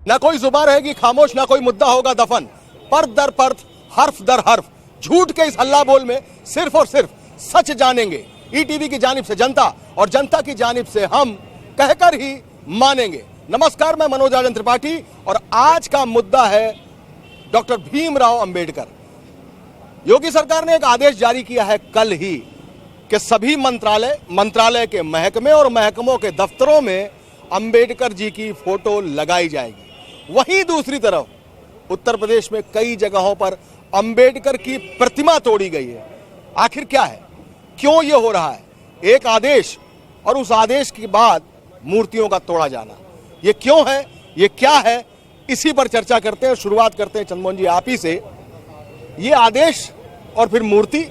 ना कोई जुबान रहेगी खामोश, ना कोई मुद्दा होगा दफन। पर्द दर पर्द, हर्फ दर हर्फ, झूठ के इस हल्ला बोल में सिर्फ और सिर्फ सच जानेंगे। ईटीवी की जानिब से जनता और जनता की जानिब से हम कहकर ही मानेंगे। नमस्कार, मैं मनोज राजन त्रिपाठी और आज का मुद्दा है डॉक्टर भीमराव अंबेडकर। योगी सरकार ने एक आदेश जारी किया है कल ही कि सभी मंत्रालय के महकमे और महकमों के दफ्तरों में अंबेडकर जी की फोटो लगाई जाएगी। वहीं दूसरी तरफ उत्तर प्रदेश में कई जगहों पर अंबेडकर की प्रतिमा तोड़ी गई है। आखिर क्या है, क्यों ये हो रहा है? एक आदेश और उस आदेश के बाद मूर्तियों का तोड़ा जाना, ये क्यों है, ये क्या है, इसी पर चर्चा करते हैं। शुरुआत करते हैं चंद्रमोहन जी आप ही से। ये आदेश और फिर मूर्ति,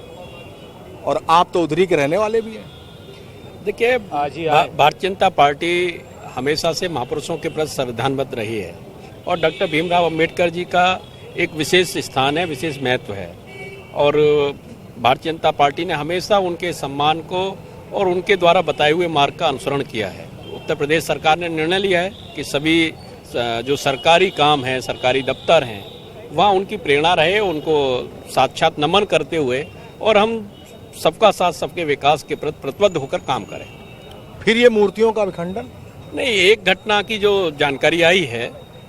और आप तो उधरी के रहने वाले भी हैं। देखिए, भारतीय जनता पार्टी हमेशा से महापुरुषों के प्रति संविधानबद्ध रही है और डॉक्टर भीमराव अंबेडकर जी का एक विशेष स्थान है, विशेष महत्व है। और भारतीय जनता पार्टी ने हमेशा उनके सम्मान को और उनके द्वारा बताए हुए मार्ग का अनुसरण किया है। उत्तर प्रदेश सरकार ने निर्णय लिया है कि सभी जो सरकारी काम हैं, सरकारी दफ्तर हैं, वहाँ उनकी प्रेरणा रहे, उनको साक्षात नमन करते हुए और हम सबका साथ सबके विकास के प्रति प्रतिबद्ध होकर काम करें। फिर ये मूर्तियों का विखंडन नहीं, एक घटना की जो जानकारी आई है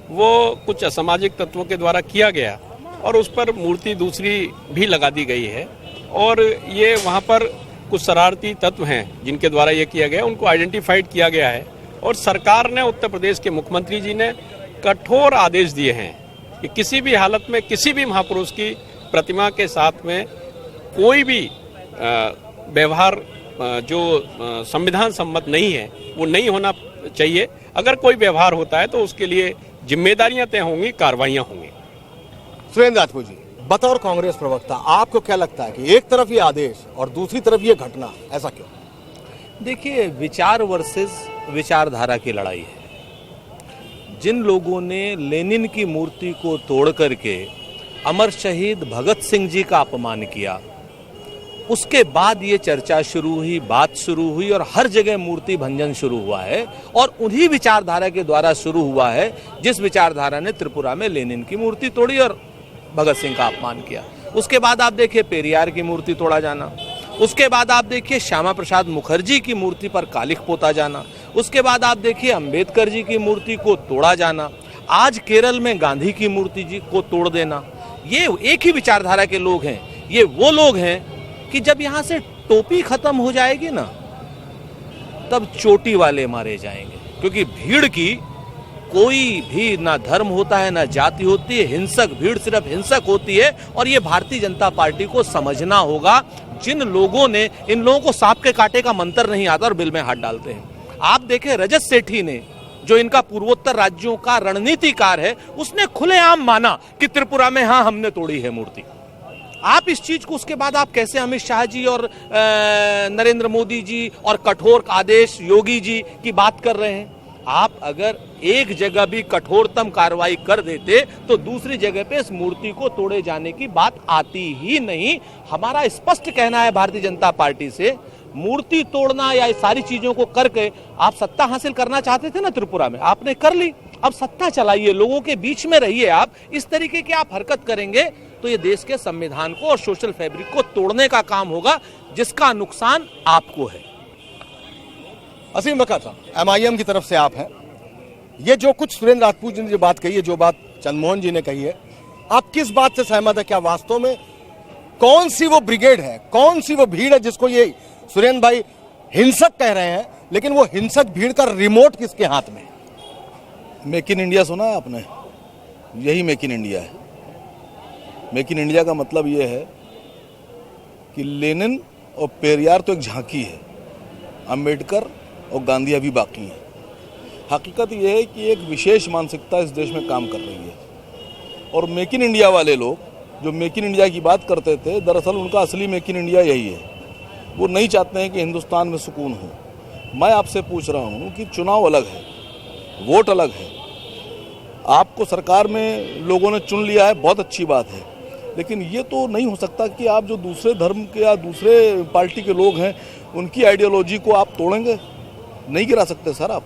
वो कुछ असामाजिक तत्वों के द्वारा किया गया और उस पर मूर्ति दूसरी भी लगा दी गई है। और ये वहाँ पर कुछ शरारती तत्व हैं जिनके द्वारा ये किया गया, उनको आइडेंटिफाइड किया गया है। और सरकार ने, उत्तर प्रदेश के मुख्यमंत्री जी ने कठोर आदेश दिए हैं कि किसी भी हालत में किसी भी महापुरुष की प्रतिमा के साथ में कोई भी व्यवहार जो संविधान सम्मत नहीं है वो नहीं होना चाहिए। अगर कोई व्यवहार होता है तो उसके लिए जिम्मेदारियां तय होंगी, कार्रवाइयां होंगी। सुरेंद्र राजपूत जी, बतौर कांग्रेस प्रवक्ता आपको क्या लगता है कि एक तरफ ये आदेश और दूसरी तरफ ये घटना, ऐसा क्यों? देखिए, विचार वर्सेस विचारधारा की लड़ाई है। जिन लोगों ने लेनिन की मूर्ति को तोड़ करके अमर शहीद भगत सिंह जी का अपमान किया, उसके बाद ये चर्चा शुरू हुई, बात शुरू हुई और हर जगह मूर्ति भंजन शुरू हुआ है। और उन्हीं विचारधारा के द्वारा शुरू हुआ है जिस विचारधारा ने त्रिपुरा में लेनिन की मूर्ति तोड़ी और भगत सिंह का अपमान किया। उसके बाद आप देखिए पेरियार की मूर्ति तोड़ा जाना, उसके बाद आप देखिए श्यामा प्रसाद मुखर्जी की मूर्ति पर कालिख पोता जाना, उसके बाद आप देखिए अंबेडकर जी की मूर्ति को तोड़ा जाना, आज केरल में गांधी की मूर्ति जी को तोड़ देना। ये एक ही विचारधारा के लोग हैं। ये वो लोग हैं कि जब यहां से टोपी खत्म हो जाएगी ना, तब चोटी वाले मारे जाएंगे। क्योंकि भीड़ की कोई भी ना धर्म होता है, ना जाति होती है। हिंसक भीड़ सिर्फ हिंसक होती है और ये भारतीय जनता पार्टी को समझना होगा। जिन लोगों ने, इन लोगों को सांप के कांटे का मंत्र नहीं आता और बिल में हाथ डालते हैं। आप देखें, रजत सेठी ने, जो इनका पूर्वोत्तर राज्यों का रणनीतिकार है, उसने खुलेआम माना कि त्रिपुरा में हाँ हमने तोड़ी है मूर्ति। आप इस चीज को, उसके बाद आप कैसे अमित शाह जी और नरेंद्र मोदी जी और कठोर आदेश योगी जी की बात कर रहे हैं? आप अगर एक जगह भी कठोरतम कार्रवाई कर देते तो दूसरी जगह पे इस मूर्ति को तोड़े जाने की बात आती ही नहीं। हमारा स्पष्ट कहना है भारतीय जनता पार्टी से, मूर्ति तोड़ना या इस सारी चीजों को करके आप सत्ता हासिल करना चाहते थे ना त्रिपुरा में, आपने कर ली। अब सत्ता चलाइए, लोगों के बीच में रहिए। आप इस तरीके की आप हरकत करेंगे तो ये देश के संविधान को और सोशल फैब्रिक को तोड़ने का काम होगा, जिसका नुकसान आपको है। असीम वक़्त MIM की तरफ से आप हैं। ये जो कुछ सुरेंद्र राजपूत जी ने जो बात कही है, जो बात चंद्रमोहन जी ने कही है, आप किस बात से सहमत है? क्या वास्तव में कौन सी वो ब्रिगेड है, कौन सी वो भीड़ है जिसको ये सुरेंद्र भाई हिंसक कह रहे हैं, लेकिन वो हिंसक भीड़ का रिमोट किसके हाथ में? मेक इन इंडिया सुना है आपने? यही मेक इन इंडिया है। मेक इन इंडिया का मतलब ये है कि लेनिन और पेरियार तो एक झांकी है, अंबेडकर और गांधी अभी बाकी हैं। हकीकत ये है कि एक विशेष मानसिकता इस देश में काम कर रही है और मेक इन इंडिया वाले लोग जो मेक इन इंडिया की बात करते थे, दरअसल उनका असली मेक इन इंडिया यही है। वो नहीं चाहते हैं कि हिंदुस्तान में सुकून हो। मैं आपसे पूछ रहा हूँ कि चुनाव अलग है, वोट अलग है। आपको सरकार में लोगों ने चुन लिया है, बहुत अच्छी बात है, लेकिन ये तो नहीं हो सकता कि आप जो दूसरे धर्म के या दूसरे पार्टी के लोग हैं उनकी आइडियोलॉजी को आप तोड़ेंगे। नहीं गिरा सकते सर आप।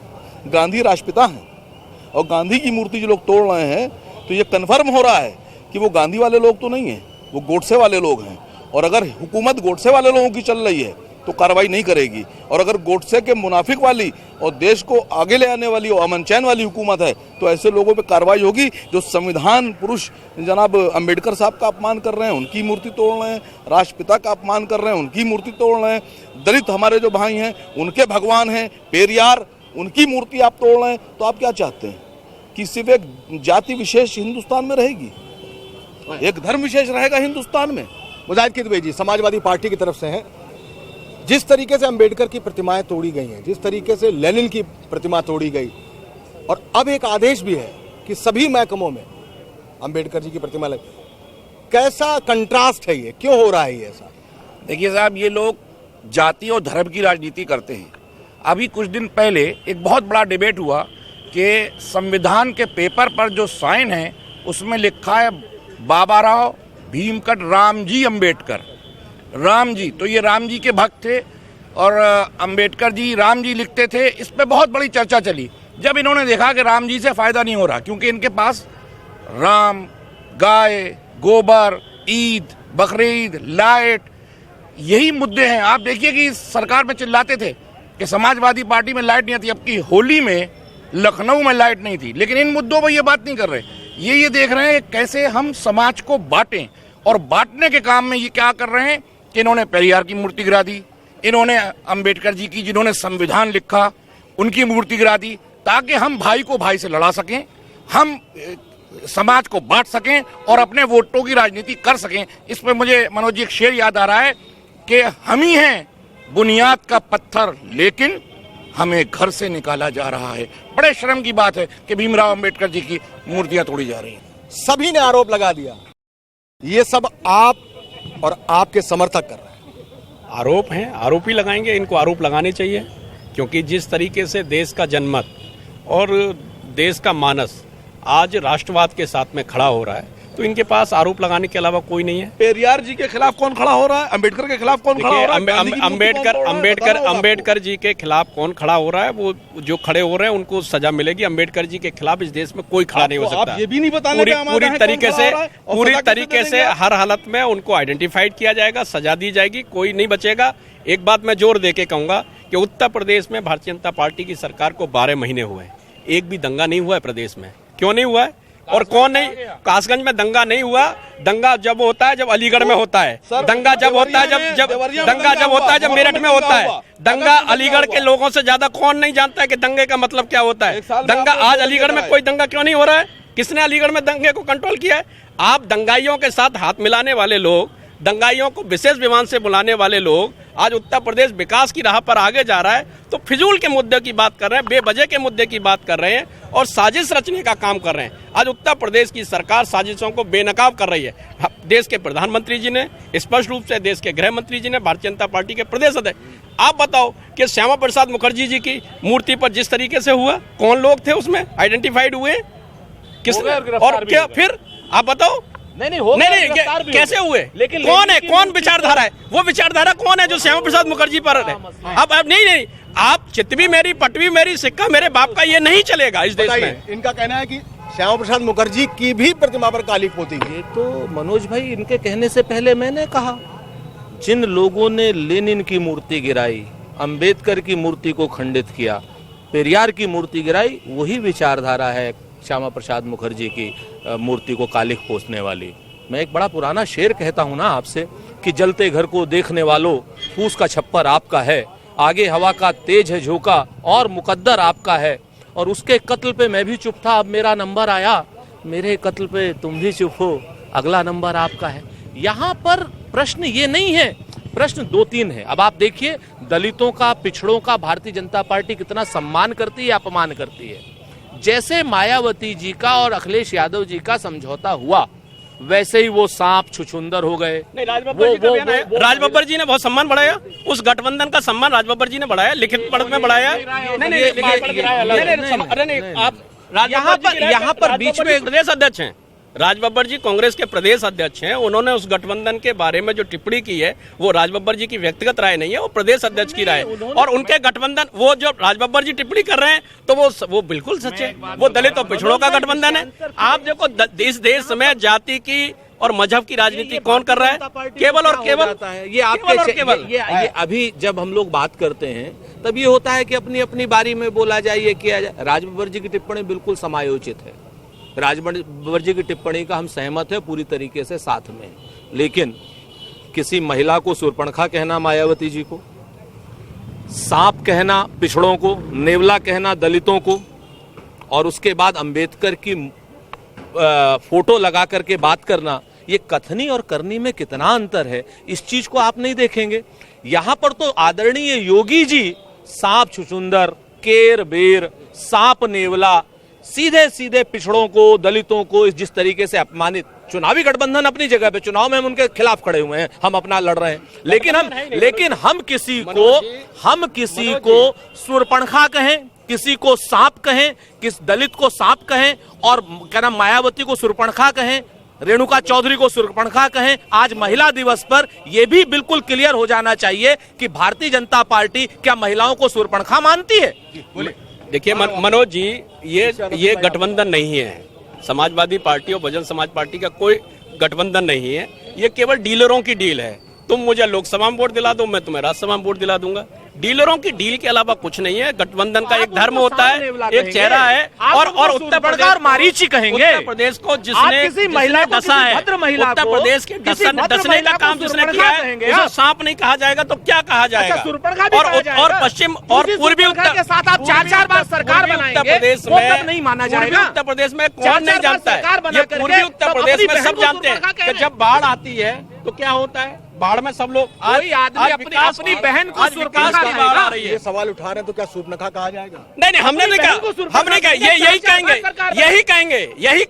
गांधी राष्ट्रपिता हैं और गांधी की मूर्ति जो लोग तोड़ रहे हैं, तो ये कन्फर्म हो रहा है कि वो गांधी वाले लोग तो नहीं हैं, वो गोडसे वाले लोग हैं। और अगर हुकूमत गोडसे वाले लोगों की चल रही है तो कार्रवाई नहीं करेगी, और अगर गोडसे के मुनाफिक वाली और देश को आगे ले आने वाली और अमन चैन वाली हुकूमत है तो ऐसे लोगों पे कार्रवाई होगी। जो संविधान पुरुष जनाब अंबेडकर साहब का अपमान कर रहे हैं, उनकी मूर्ति तोड़ रहे हैं, राष्ट्रपिता का अपमान कर रहे हैं, उनकी मूर्ति तोड़ रहे हैं, दलित हमारे जो भाई हैं उनके भगवान हैं पेरियार, उनकी मूर्ति आप तोड़ रहे हैं, तो आप क्या चाहते हैं कि सिर्फ एक जाति विशेष हिंदुस्तान में रहेगी, एक धर्म विशेष रहेगा हिंदुस्तान में? मुजाहिद किदवई जी समाजवादी पार्टी की तरफ से हैं, जिस तरीके से अंबेडकर की प्रतिमाएं तोड़ी गई हैं, जिस तरीके से लेनिन की प्रतिमा तोड़ी गई, और अब एक आदेश भी है कि सभी महकमों में अंबेडकर जी की प्रतिमा लगे, कैसा कंट्रास्ट है ये, क्यों हो रहा है ये ऐसा? देखिए साहब, ये लोग जाति और धर्म की राजनीति करते हैं। अभी कुछ दिन पहले एक बहुत बड़ा डिबेट हुआ कि संविधान के पेपर पर जो साइन है उसमें लिखा है बाबा राव भीमकट रामजी अंबेडकर, राम जी, तो ये राम जी के भक्त थे और अंबेडकर जी राम जी लिखते थे। इस पे बहुत बड़ी चर्चा चली। जब इन्होंने देखा कि राम जी से फायदा नहीं हो रहा, क्योंकि इनके पास राम, गाय, गोबर, ईद, बकरीद, लाइट, यही मुद्दे हैं। आप देखिए कि सरकार में चिल्लाते थे कि समाजवादी पार्टी में लाइट नहीं आती, अब की होली में लखनऊ में लाइट नहीं थी, लेकिन इन मुद्दों पर ये बात नहीं कर रहे। ये देख रहे हैं कैसे हम समाज को बांटें, और बांटने के काम में ये क्या कर रहे हैं कि इन्होंने पेरियार की मूर्ति गिरा दी, इन्होंने अंबेडकर जी की जिन्होंने संविधान लिखा उनकी मूर्ति गिरा दी, ताकि हम भाई को भाई से लड़ा सकें, हम समाज को बांट सकें और अपने वोटों की राजनीति कर सकें। इस पर मुझे मनोज जी एक शेर याद आ रहा है कि हम ही हैं बुनियाद का पत्थर, लेकिन हमें घर से निकाला जा रहा है। बड़े शर्म की बात है कि भीमराव अंबेडकर जी की मूर्तियां तोड़ी जा रही हैं। सभी ने आरोप लगा दिया, ये सब आप और आपके समर्थक कर रहे हैं। आरोप हैं, आरोप ही लगाएंगे, इनको आरोप लगाने चाहिए, क्योंकि जिस तरीके से देश का जनमत और देश का मानस आज राष्ट्रवाद के साथ में खड़ा हो रहा है, तो इनके पास आरोप लगाने के अलावा कोई नहीं है। पेरियार जी के खिलाफ कौन खड़ा हो रहा है? अंबेडकर के खिलाफ कौन खड़ा हो रहा है? अंबेडकर जी के खिलाफ कौन खड़ा हो रहा है? वो जो खड़े हो रहे हैं उनको सजा मिलेगी। अंबेडकर जी के खिलाफ इस देश में कोई खड़ा नहीं हो सकता। आप ये भी नहीं बताने पूरी तरीके से हर हालत में उनको आइडेंटिफाइड किया जाएगा, सजा दी जाएगी, कोई नहीं बचेगा। एक बात मैं जोर दे के कहूंगा कि उत्तर प्रदेश में भारतीय जनता पार्टी की सरकार को 12 महीने हुए, एक भी दंगा नहीं हुआ है प्रदेश में। क्यों नहीं हुआ है? और कौन नहीं? कासगंज में दंगा नहीं हुआ। दंगा जब होता है जब अलीगढ़ में होता है, दंगा जब होता है जब मेरठ में होता है। दंगा अलीगढ़ के लोगों से ज्यादा कौन नहीं जानता है कि दंगे का मतलब क्या होता है। दंगा आज अलीगढ़ में कोई दंगा क्यों नहीं हो रहा है? किसने अलीगढ़ में दंगे को कंट्रोल किया है? आप दंगाइयों के साथ हाथ मिलाने वाले लोग, दंगाइयों को विशेष विमान से बुलाने वाले लोग, आज उत्तर प्रदेश विकास की राह पर आगे जा रहा है तो फिजूल के मुद्दे की बात कर रहे हैं, बेवजह के मुद्दे की बात कर रहे हैं और साजिश रचने का काम कर रहे हैं। आज उत्तर प्रदेश की सरकार साजिशों को बेनकाब कर रही है। देश के प्रधानमंत्री जी ने, स्पष्ट रूप से देश के गृह मंत्री जी ने, भारतीय जनता पार्टी के प्रदेश अध्यक्ष, आप बताओ कि श्यामा प्रसाद मुखर्जी जी की मूर्ति पर जिस तरीके से हुआ, कौन लोग थे उसमें आइडेंटिफाइड हुए, किसने, और क्या फिर आप बताओ? नहीं, कैसे हुए? लेकिन कौन है, कौन विचारधारा है? वो विचारधारा कौन है जो श्यामा प्रसाद मुखर्जी पर है? अब नहीं, आप चितवी मेरी पटवी मेरी सिक्का मेरे बाप का, ये नहीं चलेगा इस देश में। इनका कहना है कि श्यामा प्रसाद मुखर्जी की भी प्रतिमा पर काली पोती। ये तो मनोज भाई, इनके कहने से पहले मैंने कहा, जिन लोगों ने लेनिन की मूर्ति गिराई, अंबेडकर की मूर्ति को खंडित किया, पेरियार की मूर्ति गिराई, वही विचारधारा है श्यामा प्रसाद मुखर्जी की मूर्ति को कालिख पोसने वाली। मैं एक बड़ा पुराना शेर कहता हूं ना आपसे कि जलते घर को देखने वालों, फूस का छप्पर आपका है, आगे हवा का तेज है झोंका और मुकद्दर आपका है। और उसके कत्ल पे मैं भी चुप था, अब मेरा नंबर आया, मेरे कत्ल पे तुम भी चुप हो, अगला नंबर आपका है। यहाँ पर प्रश्न ये नहीं है, प्रश्न 2-3 है। अब आप देखिए, दलितों का, पिछड़ों का भारतीय जनता पार्टी कितना सम्मान करती है, अपमान करती है। जैसे मायावती जी का और अखिलेश यादव जी का समझौता हुआ, वैसे ही वो सांप छुछुंदर हो गए। नहीं, राज बब्बर जी ने बहुत सम्मान बढ़ाया, उस गठबंधन का सम्मान राज बब्बर जी ने बढ़ाया, लिखित पढ़त में बढ़ाया। आप यहाँ पर बीच में प्रदेश अध्यक्ष हैं, राज बब्बर जी कांग्रेस के प्रदेश अध्यक्ष हैं, उन्होंने उस गठबंधन के बारे में जो टिप्पणी की है वो राज बब्बर जी की व्यक्तिगत राय नहीं है, वो प्रदेश अध्यक्ष की राय है। और उनके गठबंधन, वो जो राज बब्बर जी टिप्पणी कर रहे हैं तो वो बिल्कुल सच है, वो दलित और पिछड़ों का गठबंधन है। आप देखो इस देश में जाति की और मजहब की राजनीति कौन कर रहा है? केवल और केवल ये आपके ये अभी जब हम लोग बात करते हैं तब ये होता है कि अपनी अपनी बारी में बोला जाए, ये किया जाए। राज बब्बर जी की टिप्पणी बिल्कुल समायोजित है, राज बब्बर जी की टिप्पणी का हम सहमत है, पूरी तरीके से साथ में। लेकिन किसी महिला को शूर्पणखा कहना मायावती जी को, सांप कहना पिछड़ों को, नेवला कहना दलितों को, और उसके बाद अंबेडकर की फोटो लगा करके बात करना, ये कथनी और करनी में कितना अंतर है, इस चीज को आप नहीं देखेंगे। यहां पर तो आदरणीय योगी जी सांप छुछुंदर, केर बेर, सांप नेवला, सीधे सीधे पिछड़ों को, दलितों को जिस तरीके से अपमानित। चुनावी गठबंधन अपनी जगह पे, चुनाव में हम उनके खिलाफ खड़े हुए हैं, हम अपना लड़ रहे हैं, लेकिन हम किसी को शूर्पणखा कहें, किसी को सांप कहें, किस दलित को सांप कहें, और क्या नाम मायावती को शूर्पणखा कहें, रेणुका चौधरी को शूर्पणखा कहें, आज महिला दिवस पर यह भी बिल्कुल क्लियर हो जाना चाहिए कि भारतीय जनता पार्टी क्या महिलाओं को शूर्पणखा मानती है? देखिए मनोज जी, ये गठबंधन नहीं है, समाजवादी पार्टी और बहुजन समाज पार्टी का कोई गठबंधन नहीं है, ये केवल डीलरों की डील है। तुम मुझे लोकसभा में वोट दिला दो, मैं तुम्हें राज्यसभा में वोट दिला दूंगा। डीलरों की डील के अलावा कुछ नहीं है। गठबंधन का एक धर्म होता है, एक चेहरा है, और उत्तर प्रदेश और मारीची कहेंगे। उत्तर प्रदेश को जिसने महिला डसा है, उत्तर प्रदेश के डसने का काम जिसने किया है, उसे सांप नहीं कहा जाएगा तो क्या कहा जाएगा? और पश्चिम और पूर्वी उत्तर के साथ आप 4-4 बार सरकार बनाएंगे, उत्तर प्रदेश में नहीं माना जाएगा। उत्तर प्रदेश में कौन नहीं जानता है? ये पूर्वी उत्तर प्रदेश में सब जानते हैं कि जब बाढ़ आती है तो क्या होता है, बाढ़ में सब लोग कोई आदमी अपनी बहन को शूर्पणखा आ रही है। ये सवाल उठा रहे हैं तो क्या शूर्पणखा कहा जाएगा? नहीं, हमने नहीं कहा, हमने कहा, यही कहेंगे, ये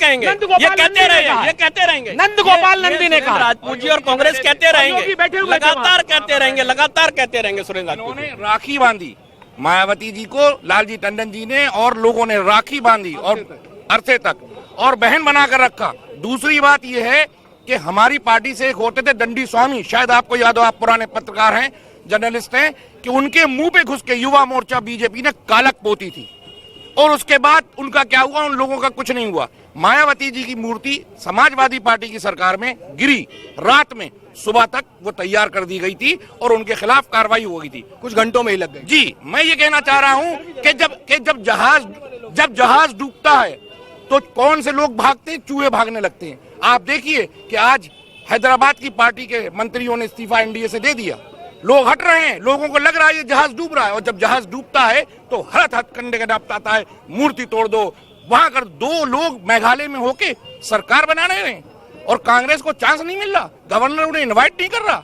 कहते रहेंगे। नंद गोपाल नंदी ने कहा, राजपूत जी और कांग्रेस कहते रहेंगे, लगातार कहते रहेंगे। सुरेंद्र राजपूत ने राखी बांधी मायावती जी को, लालजी टंडन जी ने और लोगों ने राखी बांधी और अरसे तक और बहन बनाकर रखा। दूसरी बात यह है कि हमारी पार्टी से एक होते थे दंडी स्वामी, शायद आपको याद हो, आप पुराने पत्रकार हैं, जर्नलिस्ट हैं, कि उनके मुंह पे घुस के युवा मोर्चा बीजेपी ने कालक पोती थी, और उसके बाद उनका क्या हुआ? उन लोगों का कुछ नहीं हुआ। मायावती जी की मूर्ति समाजवादी पार्टी की सरकार में गिरी, रात में सुबह तक वो तैयार कर दी गई थी और उनके खिलाफ कार्रवाई हो गई थी, कुछ घंटों में ही लग गई। जी, मैं ये कहना चाह रहा हूं कि जब जहाज डूबता है तो कौन से लोग भागते हैं? चूहे भागने लगते हैं। आप देखिए कि आज हैदराबाद की पार्टी के मंत्रियों ने इस्तीफा एनडीए से दे दिया, लोग हट रहे हैं, लोगों को लग रहा है ये जहाज डूब रहा है, और जब जहाज डूबता है तो हथकंडे का आता है, मूर्ति तोड़ दो। वहां अगर 2 लोग मेघालय में होके सरकार बना रहे हैं और कांग्रेस को चांस नहीं मिल रहा, गवर्नर उन्हें इन्वाइट नहीं कर रहा,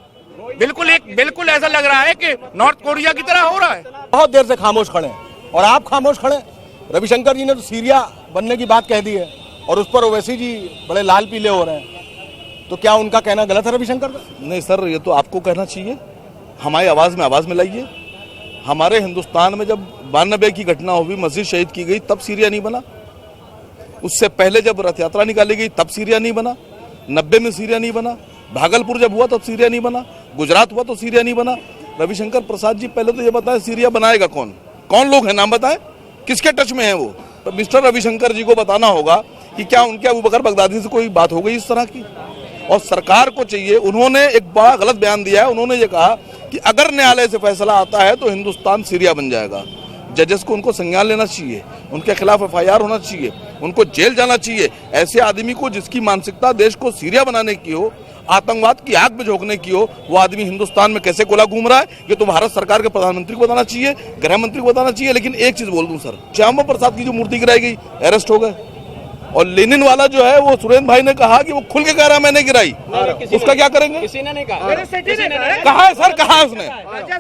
बिल्कुल ऐसा लग रहा है कि नॉर्थ कोरिया की तरह हो रहा है। बहुत देर से खामोश खड़े हैं और आप खामोश खड़े। रविशंकर जी ने तो सीरिया बनने की बात कह दी है और उस पर ओवैसी जी बड़े लाल पीले हो रहे हैं, तो क्या उनका कहना गलत है रविशंकर का? नहीं सर, ये तो आपको कहना चाहिए, हमारी आवाज़ में आवाज़ मिलाइए। हमारे हिंदुस्तान में जब 92 की घटना हुई, मस्जिद शहीद की गई, तब सीरिया नहीं बना। उससे पहले जब रथ यात्रा निकाली गई तब सीरिया नहीं बना। 90 में सीरिया नहीं बना। भागलपुर जब हुआ तब सीरिया नहीं बना। गुजरात हुआ तो सीरिया नहीं बना। रविशंकर प्रसाद जी पहले तो ये बताएं, सीरिया बनाएगा कौन? कौन लोग हैं, नाम बताएं, किसके टच में है वो? तो मिस्टर रविशंकर जी को बताना होगा कि क्या उनके अबू बकर बगदादी से कोई बात हो गई इस तरह की? और सरकार को चाहिए, उन्होंने एक बड़ा गलत बयान दिया है। उन्होंने ये कहा कि अगर न्यायालय से फैसला आता है तो हिंदुस्तान सीरिया बन जाएगा। जजेस को उनको संज्ञान लेना चाहिए, उनके खिलाफ FIR होना चाहिए, उनको जेल जाना चाहिए। ऐसे आदमी को जिसकी मानसिकता देश को सीरिया बनाने की हो, आतंकवाद की आग में झोंकने की हो, वो आदमी हिंदुस्तान में कैसे गोला घूम रहा है, ये तो भारत सरकार के प्रधानमंत्री को बताना चाहिए, गृह मंत्री को बताना चाहिए। लेकिन एक चीज बोल दूं सर, श्यामा प्रसाद की जो मूर्ति गिराई गई, अरेस्ट हो गए। और लेनिन वाला जो है वो सुरेंद्र भाई ने कहा कि वो खुल के कह रहा मैंने गिराई, उसका क्या करेंगे? किसी ने नहीं कहा। कहा है सर, कहा है उसने?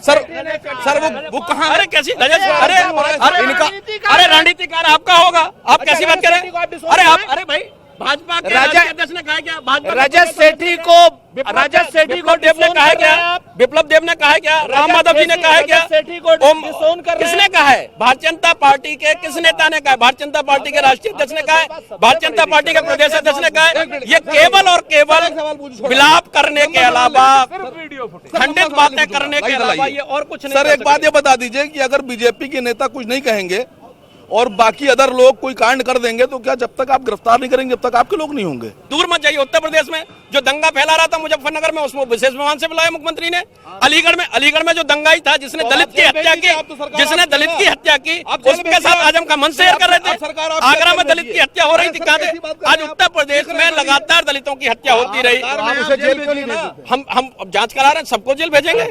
सर वो कहा? अरे कैसी, अरे रणनीतिकार आपका होगा, आप कैसी बात करें? अरे भाई भाजपा के अध्यक्ष ने कहा क्या? भाजपा रजत सेठी को रजत सेठी को देव ने कहा है क्या? विप्लव देव ने कहा है क्या? राम माधव जी ने कहा है क्या? किसने कहा है? भारतीय जनता पार्टी के किस नेता ने कहा है? भारतीय जनता पार्टी के राष्ट्रीय अध्यक्ष ने कहा है, भारतीय जनता पार्टी के प्रदेश अध्यक्ष ने कहा है। ये केवल और केवल विलाप करने के अलावा, खंडित बातें करने के अलावा ये और कुछ नहीं। सर एक बात ये बता दीजिए कि अगर बीजेपी के नेता कुछ नहीं कहेंगे और बाकी अदर लोग कोई कांड कर देंगे तो क्या जब तक आप गिरफ्तार नहीं करेंगे जब तक आपके लोग नहीं होंगे? दूर मत जाइए। उत्तर प्रदेश में जो दंगा फैला रहा था मुजफ्फरनगर में, उसको विशेष विमान से बुलाया मुख्यमंत्री ने। अलीगढ़ में जो दंगाई था, जिसने दलित की हत्या की, उसके साथ आज हम का मंच शेयर कर रहे थे। आगरा में दलित की हत्या हो रही थी, कहाँ थे? आज उत्तर प्रदेश में लगातार दलितों की हत्या होती रही। हम जांच करा रहे हैं, सबको जेल भेजेंगे,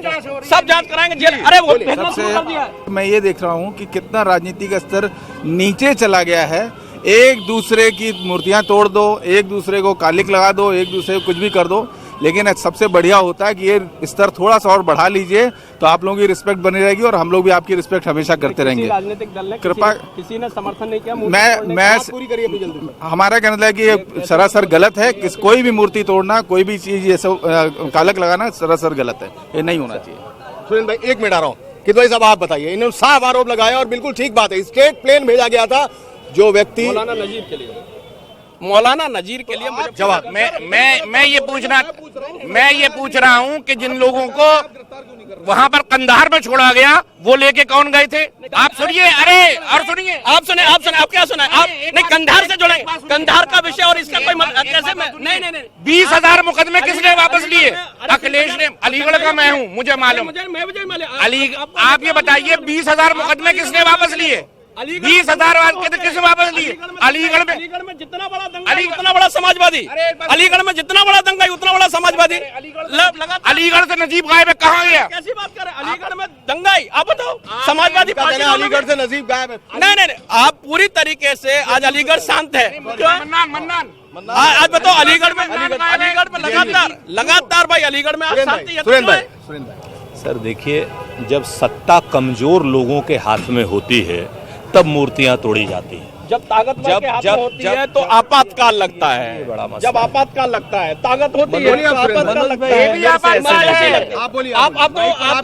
सब जांच कराएंगे जेल। अरे वो भेजना शुरू कर दिया है। मैं ये देख रहा हूँ कि कितना राजनीति का स्तर नीचे चला गया है। एक दूसरे की मूर्तियां तोड़ दो, एक दूसरे को कालिक लगा दो, एक दूसरे को कुछ भी कर दो, लेकिन सबसे बढ़िया होता है कि ये स्तर थोड़ा सा और बढ़ा लीजिए तो आप लोगों की रिस्पेक्ट बनी रहेगी और हम लोग भी आपकी रिस्पेक्ट हमेशा करते रहेंगे। राजनीतिक दल ने कृपा किसी ने समर्थन नहीं किया। मैं पूरी करिए अपनी जल्दी। हमारा कहना है कि ये सरासर गलत है। कोई भी मूर्ति तोड़ना, कोई भी चीज ये सब कालक लगाना सरासर गलत है, ये नहीं होना चाहिए। सुरेंद्र भाई एक मिनट आ रहा हूँ कि भाई साहब आप बताइए, इन्होंने साफ आरोप लगाया और बिल्कुल ठीक बात है, स्टेट प्लेन भेजा गया था जो व्यक्ति मौलाना नजीर के लिए मुझे जवाब। मैं ये पूछ रहा हूँ कि जिन लोगों को वहाँ पर कंधार में छोड़ा गया वो लेके कौन गए थे? आप सुनिए, अरे और सुनिए, आप सुने आप क्या सुना? आप नहीं कंधार से जुड़े, कंधार का विषय और इसका कोई कैसे? नहीं 20,000 मुकदमे किसने वापस लिए? अखिलेश ने। अलीगढ़ का मैं हूँ, मुझे मालूम। आप ये बताइए 20,000 मुकदमे किसने वापस लिए? 20,000 किसने वापस लिए? अलीगढ़ में जितना बड़ा दंगा, उतना बड़ा समाजवादी। अलीगढ़ में जितना बड़ा दंगा उतना बड़ा समाजवादी। अलीगढ़ से नजीब गायब है, कहाँ गया? कैसी बात कर रहे हैं? अलीगढ़ में दंगाई, आप बताओ। समाजवादी पार्टी अलीगढ़ से नजीब गायब है। नहीं, आप पूरी तरीके से आज अलीगढ़ शांत है। मन्नान आज बताओ अलीगढ़ में लगातार भाई अलीगढ़ में शांति है। सुरेंद्र भाई सर देखिए, जब सत्ता कमजोर लोगों के हाथ में होती है तब मूर्तियां तोड़ी जाती हैं। जब ताकतवर के हाथ में होती है तो आपातकाल लगता है। जब आपातकाल लगता है, ताकत होती है तो आपातकाल लगता है। आप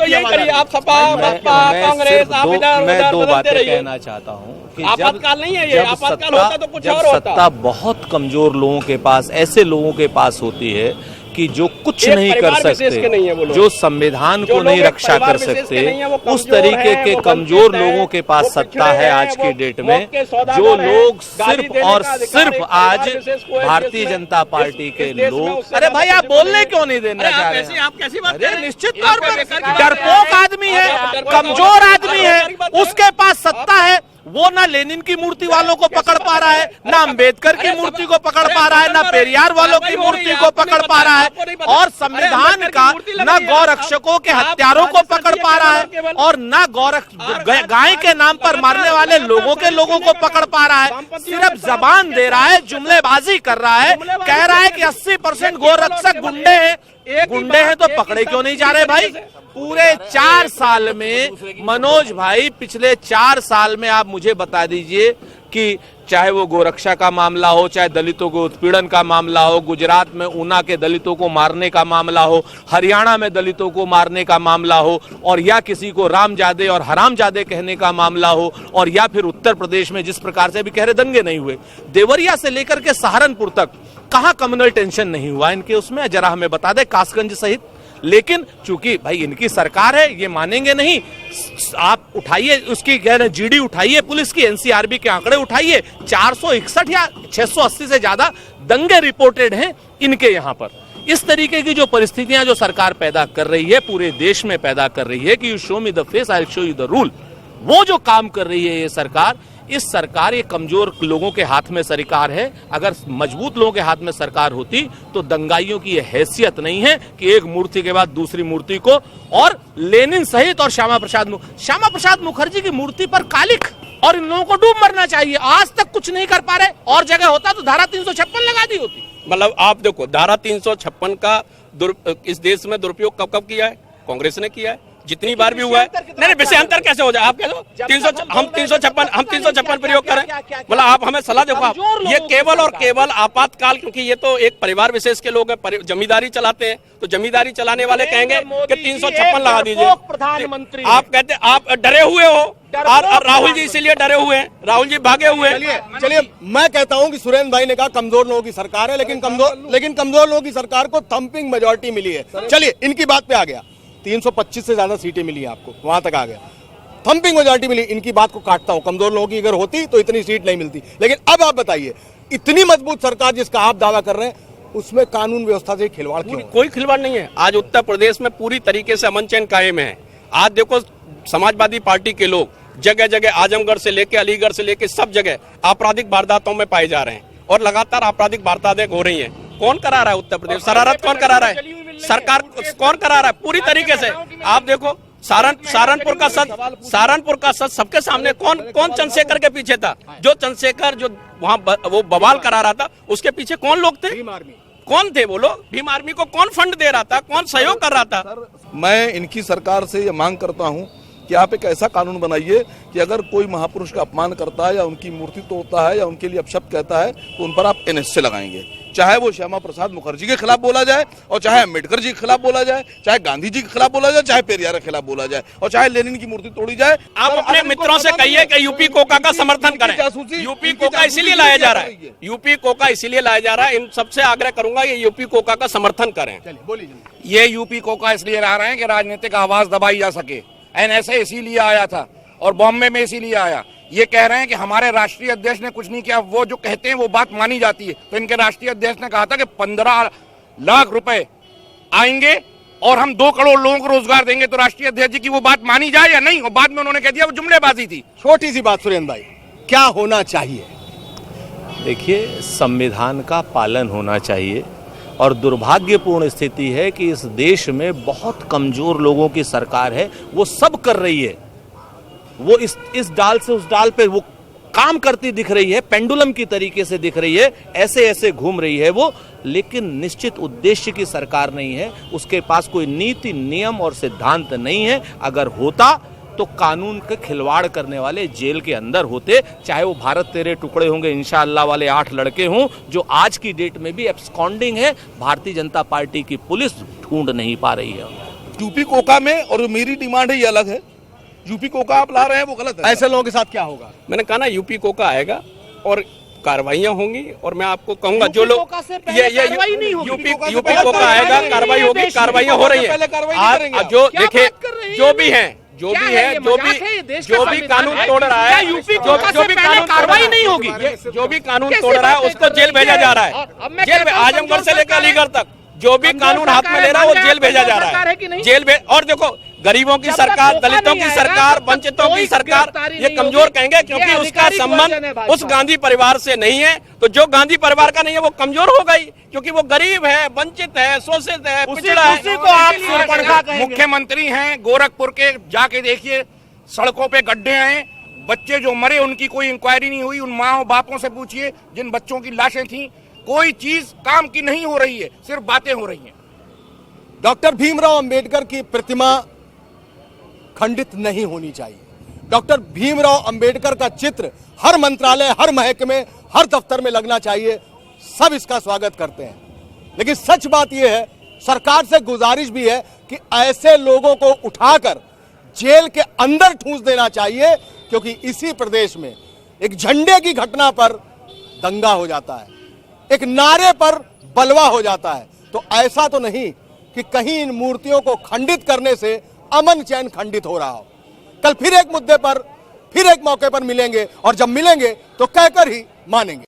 तो यही करिए, आप सपा बसपा कांग्रेस, आप इधर मैं उधर दो बदलते बातें रहिए। कहना चाहता हूँ कि आपातकाल नहीं है ये, आपातकाल होता तो कुछ और होता। सत्ता बहुत कमजोर लोगों के पास, ऐसे लोगों के पास होती है कि जो कुछ नहीं कर सकते, जो संविधान को नहीं रक्षा कर सकते, उस तरीके के कमजोर लोगों के पास सत्ता है आज की डेट में। जो लोग सिर्फ और सिर्फ आज भारतीय जनता पार्टी के लोग, अरे भाई आप बोलने क्यों नहीं देना चाह रहे हैं? आप कैसी बात कर रहे हैं? निश्चित तौर पर डरपोक आदमी है, कमजोर आदमी है, उसके पास सत्ता है। वो ना लेनिन की मूर्ति वालों को पकड़ पा रहा है, ना अंबेडकर की मूर्ति को पकड़ पा रहा है, ना पेरियार वालों की मूर्ति को पकड़ पा रहा है, और संविधान का ना गौरक्षकों के हत्यारों को पकड़ पा रहा है, और ना गाय के नाम पर मारने वाले लोगों को पकड़ पा रहा है। सिर्फ जबान दे रहा है, जुमलेबाजी कर रहा है, कह रहा है कि 80% गौरक्षक गुंडे हैं तो पकड़े क्यों नहीं जा रहे भाई? पूरे 4 साल में मनोज भाई, पिछले 4 साल में आप मुझे बता दीजिए कि चाहे वो गोरक्षा का मामला हो, चाहे दलितों के उत्पीड़न का मामला हो, गुजरात में ऊना के दलितों को मारने का मामला हो, हरियाणा में दलितों को मारने का मामला हो, और या किसी को रामजादे और हरामजादे कहने का मामला हो, और या फिर उत्तर प्रदेश में जिस प्रकार से अभी कह रहे दंगे नहीं हुए, देवरिया से लेकर के सहारनपुर तक कहां कम्युनल टेंशन नहीं हुआ इनके उसमें? जरा हमें बता दे, कासगंज सहित। लेकिन चूंकि भाई इनकी सरकार है, ये मानेंगे नहीं। आप उठाइए उसकी जीडी उठाइए, पुलिस की एनसीआरबी के आंकड़े उठाइए, 461 या 680 से ज्यादा दंगे रिपोर्टेड हैं इनके यहाँ पर। इस तरीके की जो परिस्थितियां जो सरकार पैदा कर रही है, पूरे देश में पैदा कर रही है कि you show me the face, I show you the rule, वो जो काम कर रही है ये सरकार, ये कमजोर लोगों के हाथ में सरकार है। अगर मजबूत लोगों के हाथ में सरकार होती तो दंगाइयों की यह हैसियत नहीं है कि एक मूर्ति के बाद दूसरी मूर्ति को, और लेनिन सहित और श्यामा प्रसाद मुखर्जी की मूर्ति पर कालिक, और इन लोगों को डूब मरना चाहिए। आज तक कुछ नहीं कर पा रहे, और जगह होता तो धारा 356 लगा दी होती। मतलब आप देखो, धारा 356 का इस देश में दुरुपयोग कब किया है? कांग्रेस ने किया है, जितनी बार भी हुआ है। नहीं, विषयांतर कैसे हो जाए? आप कह दो हम 356 प्रयोग करें, मतलब आप हमें सलाह देखो, ये केवल और केवल आपातकाल, क्योंकि ये तो एक परिवार विशेष के लोग हैं, जमींदारी चलाते हैं, तो जमींदारी चलाने वाले कहेंगे कि 356 लगा दीजिए। प्रधानमंत्री आप कहते, आप डरे हुए हो, और राहुल जी इसीलिए डरे हुए हैं, राहुल जी भागे हुए हैं। चलिए मैं कहता हूं कि सुरेंद्र भाई ने कहा कमजोर लोगों की सरकार है, लेकिन कमजोर लोगों की सरकार को थंपिंग मेजॉरिटी मिली है। चलिए इनकी बात पे आ गया, 325 से ज्यादा सीटें मिली आपको, वहां तक आ गया, थंपिंग मेजॉरिटी मिली। इनकी बात को काटता हूं, कमजोर लोगों की अगर होती तो इतनी सीट नहीं मिलती। लेकिन अब आप बताइए, इतनी मजबूत सरकार जिसका आप दावा कर रहे हैं, उसमें कानून व्यवस्था से खिलवाड़ क्यों? कोई खिलवाड़ नहीं है। आज उत्तर प्रदेश में पूरी तरीके से अमन चैन कायम है। आज देखो, समाजवादी पार्टी के लोग जगह जगह, आजमगढ़ से लेके अलीगढ़ से लेके सब जगह आपराधिक वारदातों में पाए जा रहे हैं, और लगातार आपराधिक वारदातें हो रही हैं। कौन करा रहा है उत्तर प्रदेश? शरारत कौन करा रहा है? सरकार कौन करा रहा है? पूरी तरीके से आप देखो, सहारनपुर का सच सबके सामने। कौन चंद्रशेखर के पीछे था? जो चंद्रशेखर जो वहां वो बवाल करा रहा था, उसके पीछे कौन लोग थे? कौन थे वो लोग? भीम आर्मी को कौन फंड दे रहा था? कौन सहयोग कर रहा था? मैं इनकी सरकार से ये मांग करता हूं कि आप एक ऐसा कानून बनाइए कि अगर कोई महापुरुष का अपमान करता है या उनकी मूर्ति तोड़ता है या उनके लिए अपशब्द कहता है, तो उन पर आप NSA लगाएंगे। चाहे वो श्यामा प्रसाद मुखर्जी के खिलाफ बोला जाए, और चाहे अम्बेडकर जी के खिलाफ बोला जाए, चाहे गांधी जी के खिलाफ बोला जाए, चाहे पेरियार के खिलाफ बोला जाए, और चाहे लेनिन की मूर्ति तोड़ी जाए। आप अपने मित्रों से कहिए कि यूपी कोका का समर्थन करें। यूपी कोका इसीलिए लाया जा रहा है, यूपी कोका इसीलिए लाया जा रहा है। इन सबसे आग्रह करूंगा, ये यूपी कोका का समर्थन करें। ये यूपी कोका इसलिए ला रहे हैं कि राजनीतिक आवाज दबाई जा सके। NSA इसीलिए आया था, और बॉम्बे में इसीलिए आया। ये कह रहे हैं कि हमारे राष्ट्रीय अध्यक्ष ने कुछ नहीं किया, वो जो कहते हैं वो बात मानी जाती है। तो इनके राष्ट्रीय अध्यक्ष ने कहा था कि 15 लाख रुपए आएंगे और हम 2 करोड़ लोगों को रोजगार देंगे। तो राष्ट्रीय अध्यक्ष जी की वो बात मानी जाए या नहीं? और बाद में उन्होंने कह दिया वो जुमलेबाजी थी। छोटी सी बात सुरेंद्र भाई, क्या होना चाहिए? देखिए, संविधान का पालन होना चाहिए, और दुर्भाग्यपूर्ण स्थिति है कि इस देश में बहुत कमजोर लोगों की सरकार है। वो सब कर रही है, वो इस डाल से उस डाल पे वो काम करती दिख रही है, पेंडुलम की तरीके से दिख रही है, ऐसे ऐसे घूम रही है वो, लेकिन निश्चित उद्देश्य की सरकार नहीं है। उसके पास कोई नीति, नियम और सिद्धांत नहीं है। अगर होता तो कानून के खिलवाड़ करने वाले जेल के अंदर होते, चाहे वो भारत तेरे टुकड़े होंगे इंशाअल्लाह वाले 8 लड़के हों, जो आज की डेट में भी एब्सकॉन्डिंग है। भारतीय जनता पार्टी की पुलिस ढूंढ नहीं पा रही है। यूपी कोका में, और जो मेरी डिमांड है ये अलग है, यूपी कोका आप ला रहे हैं वो गलत है। ऐसे लोगों के साथ क्या होगा? मैंने कहा ना, यूपी कोका आएगा और कार्रवाइयां होंगी। और मैं आपको कहूंगा, जो लोग ये यूपी कोका आएगा, कार्रवाई होगी, कार्रवाइयां हो रही है। जो देखे, जो भी कानून तोड़ रहा है, जो भी कानून कार्रवाई नहीं होगी, जो भी कानून तोड़ रहा है उसको जेल भेजा जा रहा है। जेल में आजमगढ़ से लेकर अलीगढ़ तक जो भी कानून हाथ में ले रहा है वो जेल भेजा जा रहा है। जेल भेज, और देखो, गरीबों की सरकार, दलितों की सरकार, वंचितों की सरकार, ये कमजोर कहेंगे क्योंकि उसका संबंध उस गांधी परिवार से नहीं है। तो जो गांधी परिवार का नहीं है वो कमजोर हो गई, क्योंकि वो गरीब है, वंचित है, शोषित है, पिछड़ा है। उसी को आप मुख्यमंत्री हैं गोरखपुर के, जाके देखिए सड़कों पे गड्ढे हैं, बच्चे जो मरे उनकी कोई इंक्वायरी नहीं हुई। उन माँ बापों से पूछिए जिन बच्चों की लाशें थी, कोई चीज काम की नहीं हो रही है, सिर्फ बातें हो रही हैं। डॉक्टर भीमराव अंबेडकर की प्रतिमा खंडित नहीं होनी चाहिए। डॉक्टर भीमराव अंबेडकर का चित्र हर मंत्रालय, हर महकमे, हर दफ्तर में लगना चाहिए। सब इसका स्वागत करते हैं। लेकिन सच बात यह है, सरकार से गुजारिश भी है कि ऐसे लोगों को उठाकर जेल के अंदर ठूंस देना चाहिए, क्योंकि इसी प्रदेश में एक झंडे की घटना पर दंगा हो जाता है, एक नारे पर बलवा हो जाता है। तो ऐसा तो नहीं कि कहीं इन मूर्तियों को खंडित करने से अमन चैन खंडित हो रहा हो। कल फिर एक मुद्दे पर, फिर एक मौके पर मिलेंगे, और जब मिलेंगे तो कहकर ही मानेंगे।